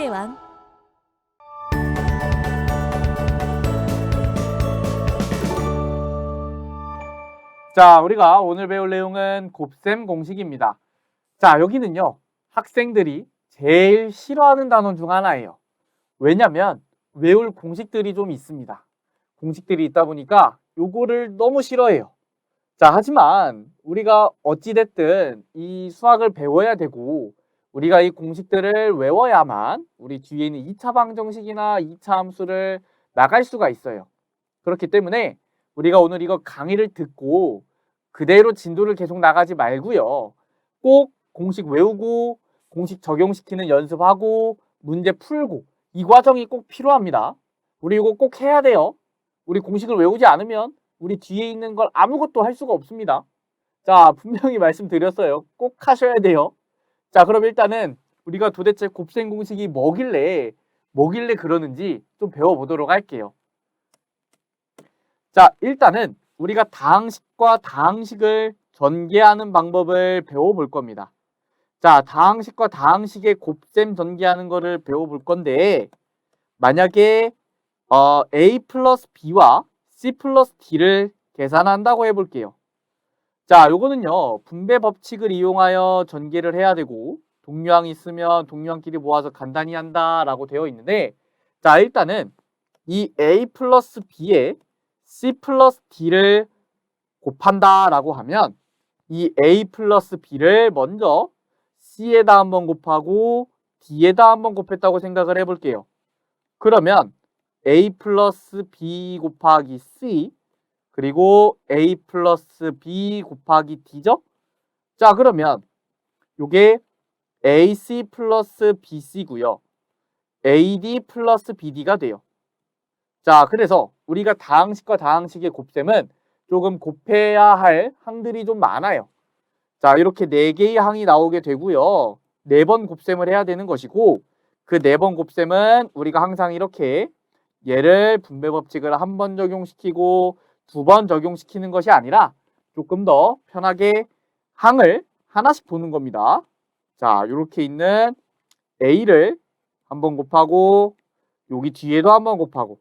수학의 왕. 자, 우리가 오늘 배울 내용은 곱셈 공식입니다. 자, 여기는요, 학생들이 제일 싫어하는 단원 중 하나예요. 왜냐면 외울 공식들이 좀 있습니다. 공식들이 있다 보니까 요거를 너무 싫어해요. 자, 하지만 우리가 어찌됐든 이 수학을 배워야 되고 우리가 이 공식들을 외워야만 우리 뒤에 있는 2차 방정식이나 2차 함수를 나갈 수가 있어요. 그렇기 때문에 우리가 오늘 이거 강의를 듣고 그대로 진도를 계속 나가지 말고요. 꼭 공식 외우고 공식 적용시키는 연습하고 문제 풀고 이 과정이 꼭 필요합니다. 우리 이거 꼭 해야 돼요. 우리 공식을 외우지 않으면 우리 뒤에 있는 걸 아무것도 할 수가 없습니다. 자, 분명히 말씀드렸어요. 꼭 하셔야 돼요. 자, 그럼 일단은 우리가 도대체 곱셈 공식이 뭐길래 그러는지 좀 배워보도록 할게요. 자, 일단은 우리가 다항식과 다항식을 전개하는 방법을 배워볼 겁니다. 자, 다항식과 다항식의 곱셈 전개하는 거를 배워볼 건데 만약에 A 플러스 B와 C 플러스 D를 계산한다고 해볼게요. 자, 요거는요, 분배 법칙을 이용하여 전개를 해야 되고 동류항이 있으면 동류항끼리 모아서 간단히 한다라고 되어 있는데 자, 일단은 이 A 플러스 B에 C 플러스 D를 곱한다라고 하면 이 A 플러스 B를 먼저 C에다 한번 곱하고 D에다 한번 곱했다고 생각을 해볼게요. 그러면 A 플러스 B 곱하기 C 그리고 A 플러스 B 곱하기 D죠? 자, 그러면 요게 AC 플러스 BC고요. AD 플러스 BD가 돼요. 자, 그래서 우리가 다항식과 다항식의 곱셈은 조금 곱해야 할 항들이 좀 많아요. 자, 이렇게 4개의 항이 나오게 되고요. 4번 곱셈을 해야 되는 것이고 그 4번 곱셈은 우리가 항상 이렇게 얘를 분배 법칙을 1번 적용시키고 2번 적용시키는 것이 아니라 조금 더 편하게 항을 하나씩 보는 겁니다. 자, 이렇게 있는 A를 1번 곱하고 여기 뒤에도 1번 곱하고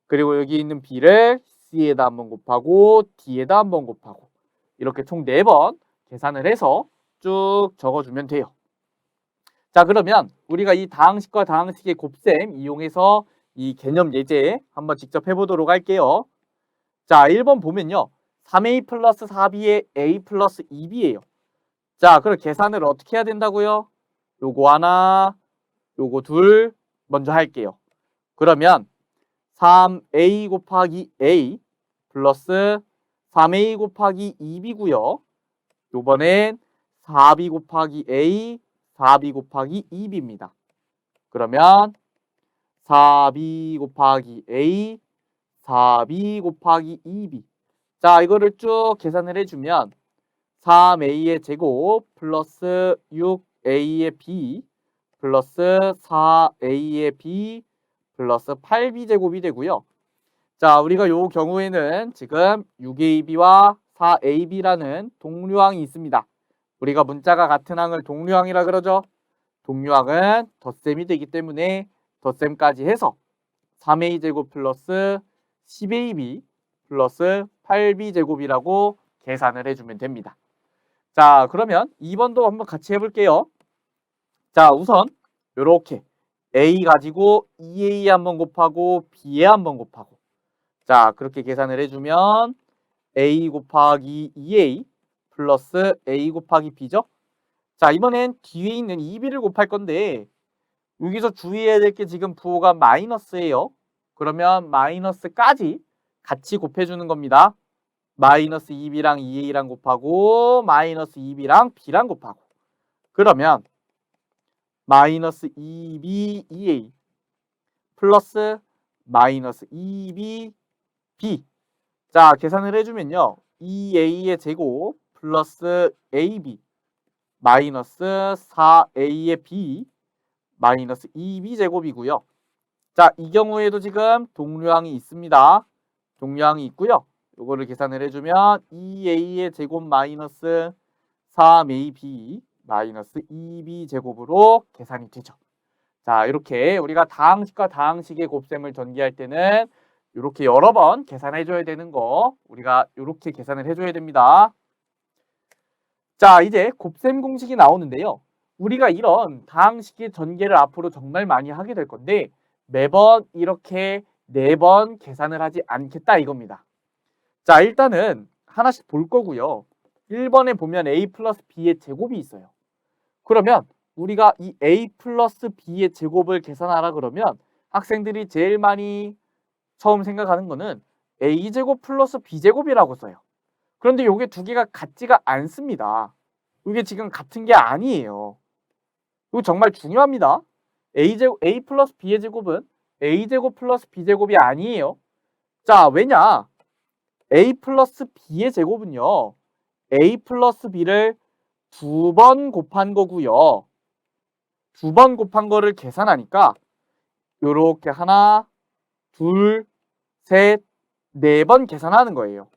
그리고 여기 있는 B를 C에다 한번 곱하고 D에다 한번 곱하고 이렇게 총 4번 계산을 해서 쭉 적어주면 돼요. 자, 그러면 우리가 이 다항식과 다항식의 곱셈 이용해서 이 개념 예제 한번 직접 해보도록 할게요. 자, 1번 보면요. 3A 플러스 4B에 A 플러스 2B예요. 자, 그럼 계산을 어떻게 해야 된다고요? 요거 하나, 요거 둘 먼저 할게요. 그러면 3A 곱하기 A 플러스 3A 곱하기 2B고요. 요번엔 4B 곱하기 A, 4B 곱하기 2B입니다. 그러면 4B 곱하기 A, 4B 곱하기 2B. 자, 이거를 쭉 계산을 해주면 3A의 제곱 플러스 6A의 B 플러스 4A의 B 플러스 8B 제곱이 되고요. 자, 우리가 요 경우에는 지금 6AB와 4AB라는 동류항이 있습니다. 우리가 문자가 같은 항을 동류항이라 그러죠. 동류항은 덧셈이 되기 때문에 덧셈까지 해서 3A 제곱 플러스 10AB 플러스 8B 제곱이라고 계산을 해주면 됩니다. 자, 그러면 2번도 한번 같이 해볼게요. 자, 우선 요렇게 A 가지고 2A 한번 곱하고 B에 한번 곱하고 자, 그렇게 계산을 해주면 A 곱하기 2A 플러스 A 곱하기 B죠? 자, 이번엔 뒤에 있는 2B를 곱할 건데 여기서 주의해야 될 게 지금 부호가 마이너스예요. 그러면 마이너스까지 같이 곱해주는 겁니다. 마이너스 2B랑 2A랑 곱하고 마이너스 2B랑 B랑 곱하고 그러면 마이너스 2B, 2A 플러스 마이너스 2B, B 자, 계산을 해주면요. 2A의 제곱 플러스 AB 마이너스 4A의 B 마이너스 2B 제곱이고요. 자, 이 경우에도 지금 동류항이 있습니다. 동류항이 있고요. 요거를 계산을 해주면 2A의 제곱 마이너스 3AB 마이너스 2B 제곱으로 계산이 되죠. 자, 이렇게 우리가 다항식과 다항식의 곱셈을 전개할 때는 이렇게 여러 번 계산해 줘야 되는 거 우리가 이렇게 계산을 해줘야 됩니다. 자, 이제 곱셈 공식이 나오는데요. 우리가 이런 다항식의 전개를 앞으로 정말 많이 하게 될 건데 매번 이렇게 4번 계산을 하지 않겠다 이겁니다. 자, 일단은 하나씩 볼 거고요. 1번에 보면 a 플러스 b의 제곱이 있어요. 그러면 우리가 이 a 플러스 b의 제곱을 계산하라 그러면 학생들이 제일 많이 처음 생각하는 거는 a제곱 플러스 b제곱이라고 써요. 그런데 이게 두 개가 같지가 않습니다. 이게 지금 같은 게 아니에요. 이거 정말 중요합니다. a 플러스 b의 제곱은 a제곱 플러스 b제곱이 아니에요. 자, 왜냐? a 플러스 b의 제곱은요. a 플러스 b를 2번 곱한 거고요. 2번 곱한 거를 계산하니까 요렇게 하나, 둘, 셋, 4번 계산하는 거예요.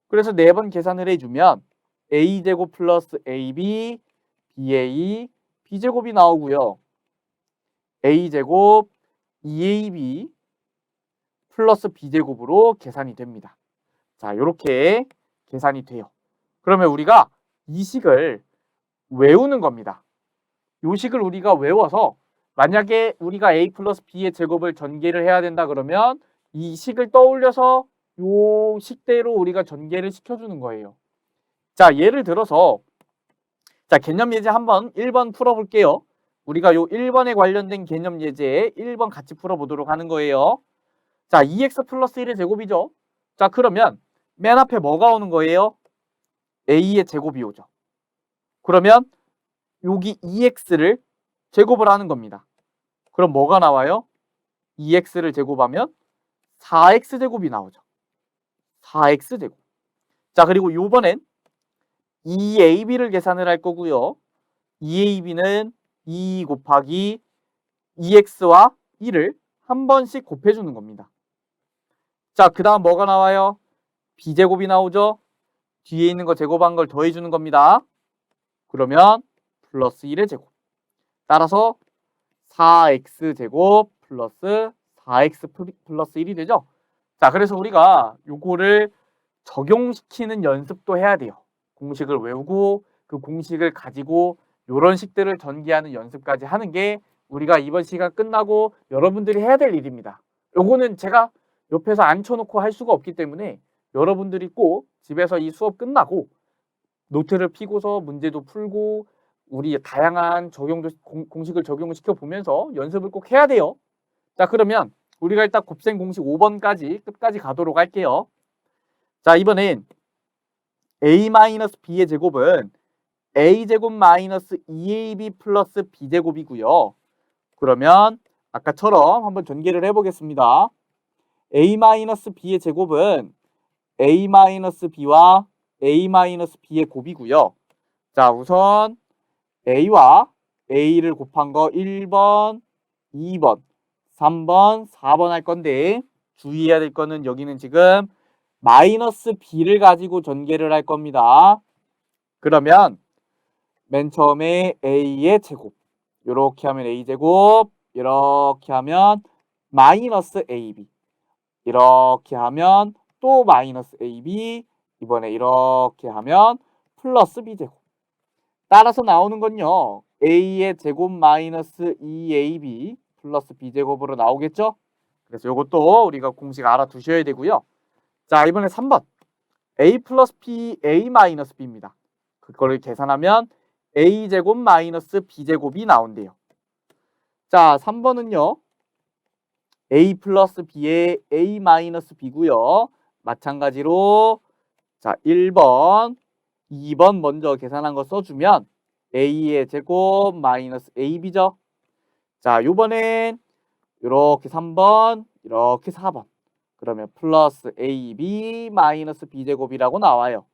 그래서 4번 계산을 해주면 a제곱 플러스 ab, ba, b제곱이 나오고요. a제곱 2ab 플러스 b제곱으로 계산이 됩니다. 자, 이렇게 계산이 돼요. 그러면 우리가 이 식을 외우는 겁니다. 이 식을 우리가 외워서 만약에 우리가 a 플러스 b의 제곱을 전개를 해야 된다 그러면 이 식을 떠올려서 이 식대로 우리가 전개를 시켜주는 거예요. 자, 예를 들어서 자, 개념 예제 한번 1번 풀어볼게요. 우리가 요 1번에 관련된 개념 예제에 1번 같이 풀어보도록 하는 거예요. 자, 2x 플러스 1의 제곱이죠. 자, 그러면 맨 앞에 뭐가 오는 거예요? a의 제곱이 오죠. 그러면 여기 2x를 제곱을 하는 겁니다. 그럼 뭐가 나와요? 2x를 제곱하면 4x제곱이 나오죠. 4x제곱. 자, 그리고 요번엔 2ab를 계산을 할 거고요. 2ab는 2 곱하기 2x와 1을 한 번씩 곱해주는 겁니다. 자, 그 다음 뭐가 나와요? b제곱이 나오죠. 뒤에 있는 거 제곱한 걸 더해주는 겁니다. 그러면 플러스 1의 제곱. 따라서 4x제곱 플러스 4x 플러스 1이 되죠. 자, 그래서 우리가 요거를 적용시키는 연습도 해야 돼요. 공식을 외우고 그 공식을 가지고 요런 식들을 전개하는 연습까지 하는 게 우리가 이번 시간 끝나고 여러분들이 해야 될 일입니다. 요거는 제가 옆에서 앉혀놓고 할 수가 없기 때문에 여러분들이 꼭 집에서 이 수업 끝나고 노트를 피고서 문제도 풀고 우리 다양한 공식을 적용을 시켜보면서 연습을 꼭 해야 돼요. 자, 그러면 우리가 일단 곱셈 공식 5번까지 끝까지 가도록 할게요. 자, 이번엔 a-b의 제곱은 a제곱 마이너스 2ab 플러스 b제곱이고요. 그러면 아까처럼 한번 전개를 해보겠습니다. a-b의 제곱은 a-b와 a-b의 곱이고요. 자, 우선 a와 a를 곱한 거 1번, 2번, 3번, 4번 할 건데 주의해야 될 거는 여기는 지금 마이너스 b를 가지고 전개를 할 겁니다. 그러면 맨 처음에 a의 제곱 이렇게 하면 a제곱 이렇게 하면 마이너스 ab 이렇게 하면 또 마이너스 ab 이번에 이렇게 하면 플러스 b제곱 따라서 나오는 건요 a의 제곱 마이너스 2ab 플러스 b제곱으로 나오겠죠? 그래서 이것도 우리가 공식 알아두셔야 되고요. 자, 이번에 3번 a 플러스 b a 마이너스 b입니다. 그거를 계산하면 a제곱 마이너스 b제곱이 나온대요. 자, 3번은요 a 플러스 b의 a 마이너스 b고요. 마찬가지로 자 1번, 2번 먼저 계산한 거 써주면 a의 제곱 마이너스 ab죠. 자, 요번엔 이렇게 3번, 이렇게 4번. 그러면 플러스 ab 마이너스 b제곱이라고 나와요.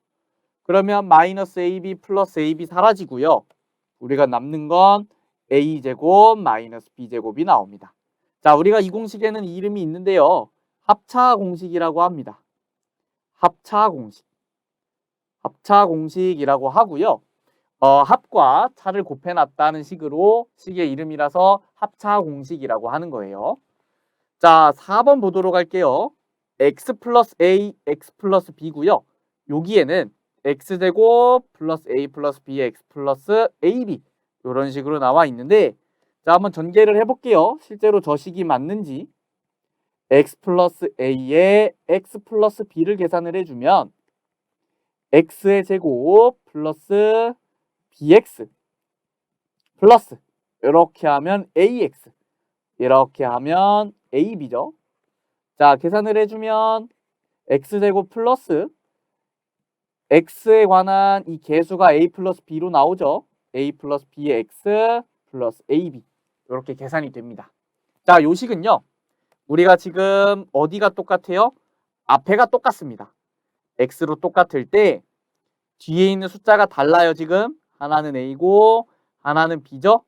그러면 마이너스 ab 플러스 ab 사라지고요. 우리가 남는 건 a제곱 마이너스 b제곱이 나옵니다. 자, 우리가 이 공식에는 이름이 있는데요. 합차 공식이라고 합니다. 합차 공식. 합차 공식이라고 하고요. 합과 차를 곱해놨다는 식의 이름이라서 합차 공식이라고 하는 거예요. 자, 4번 보도록 할게요. x 플러스 a, x 플러스 b고요. 여기에는 x제곱 플러스 a 플러스 b의 x 플러스 ab 이런 식으로 나와 있는데, 자, 한번 전개를 해볼게요. 실제로 저 식이 맞는지. x 플러스 a에 x 플러스 b를 계산을 해주면 x의 제곱 플러스 bx 플러스 이렇게 하면 ax 이렇게 하면 ab죠. 자, 계산을 해주면 x제곱 플러스 x에 관한 이 계수가 a 플러스 b로 나오죠. a 플러스 b의 x 플러스 ab 이렇게 계산이 됩니다. 자, 요 식은요. 우리가 지금 어디가 똑같아요? 앞에가 똑같습니다. x로 똑같을 때 뒤에 있는 숫자가 달라요. 지금 하나는 a고 하나는 b죠.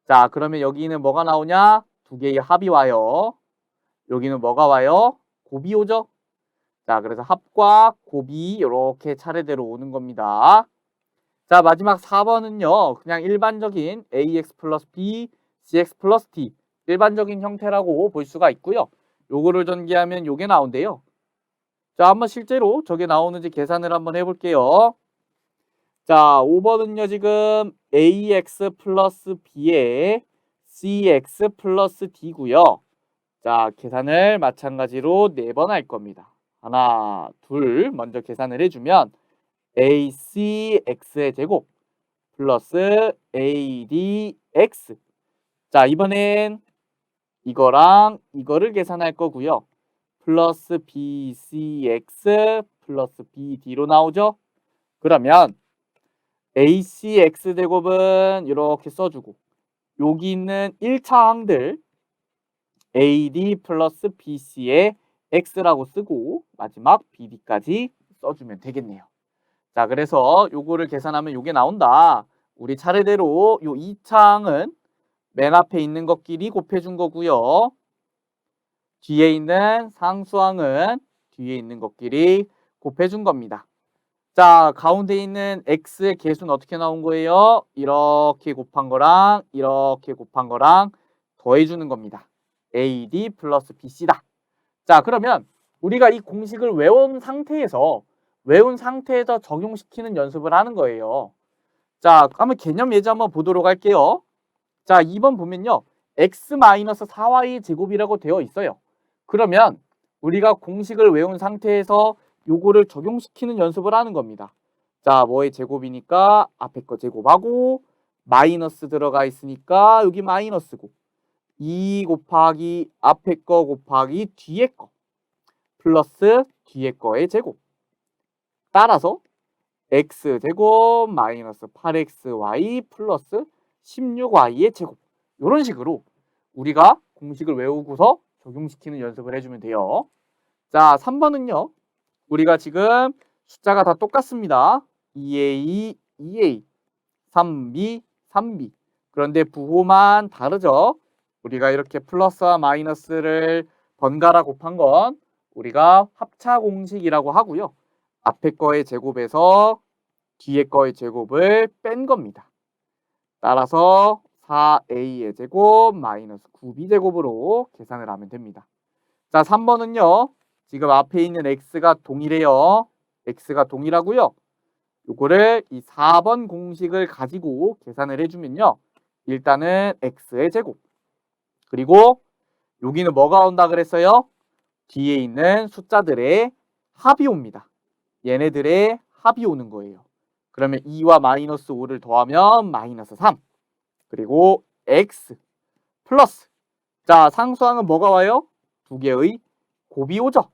자, 그러면 여기는 뭐가 나오냐? 두 개의 합이 와요. 여기는 뭐가 와요? 곱이 오죠. 자, 그래서 합과 곱이 이렇게 차례대로 오는 겁니다. 자, 마지막 4번은요. 그냥 일반적인 ax 플러스 b, cx 플러스 d 일반적인 형태라고 볼 수가 있고요. 요거를 전개하면 요게 나온대요. 자, 한번 실제로 저게 나오는지 계산을 한번 해볼게요. 자, 5번은요. 지금 ax 플러스 b에 cx 플러스 d고요. 자, 계산을 마찬가지로 4번 할 겁니다. 하나, 둘 먼저 계산을 해주면 acx의 제곱 플러스 adx. 자, 이번엔 이거랑 이거를 계산할 거고요. 플러스 bcx 플러스 bd로 나오죠. 그러면 acx 제곱은 이렇게 써주고 여기 있는 1차 항들 ad 플러스 bc의 x라고 쓰고 마지막 bd까지 써주면 되겠네요. 자, 그래서 요거를 계산하면 요게 나온다. 우리 차례대로 요 2차항은 맨 앞에 있는 것끼리 곱해준 거고요. 뒤에 있는 상수항은 뒤에 있는 것끼리 곱해준 겁니다. 자, 가운데 있는 x의 개수는 어떻게 나온 거예요? 이렇게 곱한 거랑 이렇게 곱한 거랑 더해주는 겁니다. AD 플러스 BC다. 자, 그러면 우리가 이 공식을 외운 상태에서 적용시키는 연습을 하는 거예요. 자, 한번 개념 예제 한번 보도록 할게요. 자, 2번 보면요. x-4y 제곱이라고 되어 있어요. 그러면 우리가 공식을 외운 상태에서 요거를 적용시키는 연습을 하는 겁니다. 자, 뭐의 제곱이니까 앞에 거 제곱하고 마이너스 들어가 있으니까 여기 마이너스고 2 곱하기 앞에 거 곱하기 뒤에 거 플러스 뒤에 거의 제곱. 따라서 x제곱 마이너스 8xy 플러스 16y의 제곱. 이런 식으로 우리가 공식을 외우고서 적용시키는 연습을 해주면 돼요. 자, 3번은요. 우리가 지금 숫자가 다 똑같습니다. 2a, 2a, 3b, 3b. 그런데 부호만 다르죠. 우리가 이렇게 플러스와 마이너스를 번갈아 곱한 건 우리가 합차 공식이라고 하고요. 앞에 거의 제곱에서 뒤에 거의 제곱을 뺀 겁니다. 따라서 4a의 제곱 마이너스 9b 제곱으로 계산을 하면 됩니다. 자, 3번은요. 지금 앞에 있는 x가 동일해요. x가 동일하고요. 요거를 이 4번 공식을 가지고 계산을 해주면요. 일단은 x의 제곱. 그리고 여기는 뭐가 온다 그랬어요? 뒤에 있는 숫자들의 합이 옵니다. 얘네들의 합이 오는 거예요. 그러면 2와 마이너스 5를 더하면 마이너스 3. 그리고 x 플러스. 자, 상수항은 뭐가 와요? 두 개의 곱이 오죠.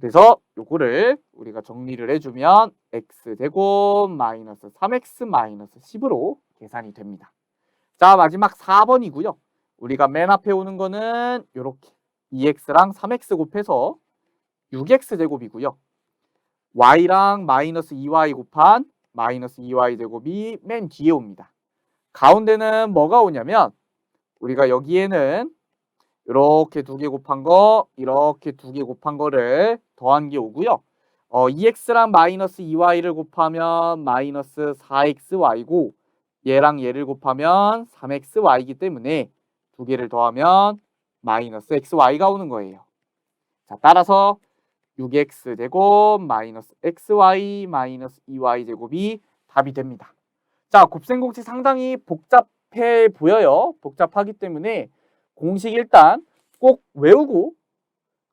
그래서 요거를 우리가 정리를 해주면 x제곱 마이너스 3x 마이너스 10으로 계산이 됩니다. 자, 마지막 4번이고요. 우리가 맨 앞에 오는 거는 요렇게 2x랑 3x 곱해서 6x 제곱이고요. y랑 마이너스 2y 곱한 마이너스 2y 제곱이 맨 뒤에 옵니다. 가운데는 뭐가 오냐면 우리가 여기에는 이렇게 두 개 곱한 거, 이렇게 두 개 곱한 거를 더한 게 오고요. 2x랑 마이너스 2y를 곱하면 마이너스 4xy고 얘랑 얘를 곱하면 3xy이기 때문에 두 개를 더하면 마이너스 xy가 오는 거예요. 자, 따라서 6x 제곱 마이너스 xy 마이너스 2y 제곱이 답이 됩니다. 자, 곱셈 공식 상당히 복잡해 보여요. 복잡하기 때문에 공식 일단 꼭 외우고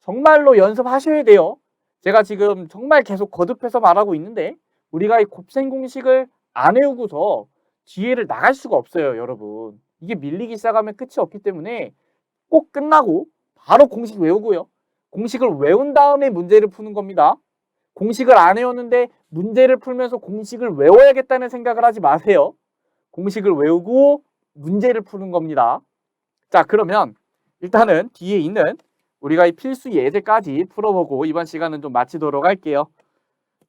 정말로 연습하셔야 돼요. 제가 지금 정말 계속 거듭해서 말하고 있는데 우리가 이 곱셈 공식을 안 외우고서 뒤에를 나갈 수가 없어요, 여러분. 이게 밀리기 시작하면 끝이 없기 때문에 꼭 끝나고 바로 공식 외우고요. 공식을 외운 다음에 문제를 푸는 겁니다. 공식을 안 외웠는데 문제를 풀면서 공식을 외워야겠다는 생각을 하지 마세요. 공식을 외우고 문제를 푸는 겁니다. 자, 그러면 일단은 뒤에 있는 우리가 이 필수 예제까지 풀어보고 이번 시간은 좀 마치도록 할게요.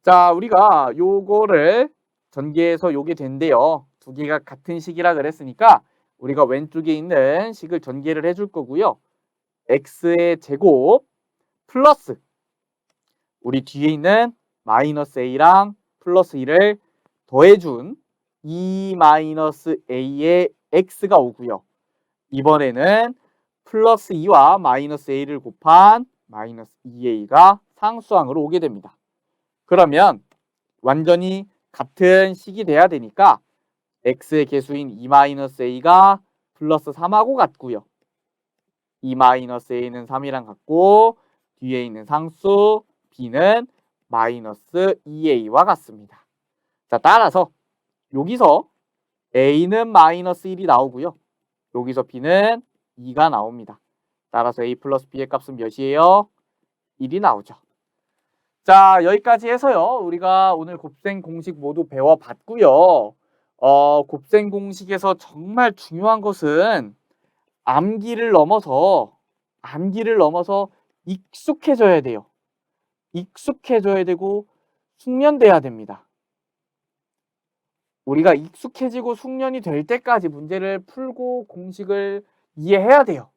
자, 우리가 요거를 전개해서 요게 된대요. 두 개가 같은 식이라 그랬으니까 우리가 왼쪽에 있는 식을 전개를 해줄 거고요. x의 제곱 플러스 우리 뒤에 있는 마이너스 a랑 플러스 1을 더해준 2 마이너스 a의 x가 오고요. 이번에는 플러스 2와 마이너스 a를 곱한 마이너스 2a가 상수항으로 오게 됩니다. 그러면 완전히 같은 식이 돼야 되니까 x의 개수인 2 마이너스 a가 플러스 3하고 같고요. 2 마이너스 a는 3이랑 같고 뒤에 있는 상수 b는 마이너스 2a와 같습니다. 자, 따라서 여기서 a는 마이너스 1이 나오고요. 여기서 b는 2가 나옵니다. 따라서 a 플러스 b의 값은 몇이에요? 1이 나오죠. 자, 여기까지 해서요. 우리가 오늘 곱셈 공식 모두 배워봤고요. 곱셈 공식에서 정말 중요한 것은 암기를 넘어서 익숙해져야 돼요. 익숙해져야 되고 숙련돼야 됩니다. 우리가 익숙해지고 숙련이 될 때까지 문제를 풀고 공식을 이해해야 돼요.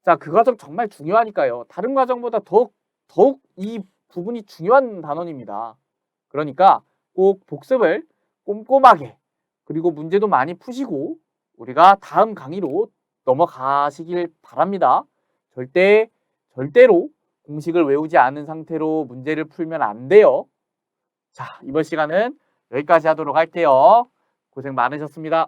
자, 그 과정 정말 중요하니까요. 다른 과정보다 더욱 이 부분이 중요한 단원입니다. 그러니까 꼭 복습을 꼼꼼하게 그리고 문제도 많이 푸시고 우리가 다음 강의로 넘어가시길 바랍니다. 절대로 공식을 외우지 않은 상태로 문제를 풀면 안 돼요. 자, 이번 시간은 여기까지 하도록 할게요. 고생 많으셨습니다.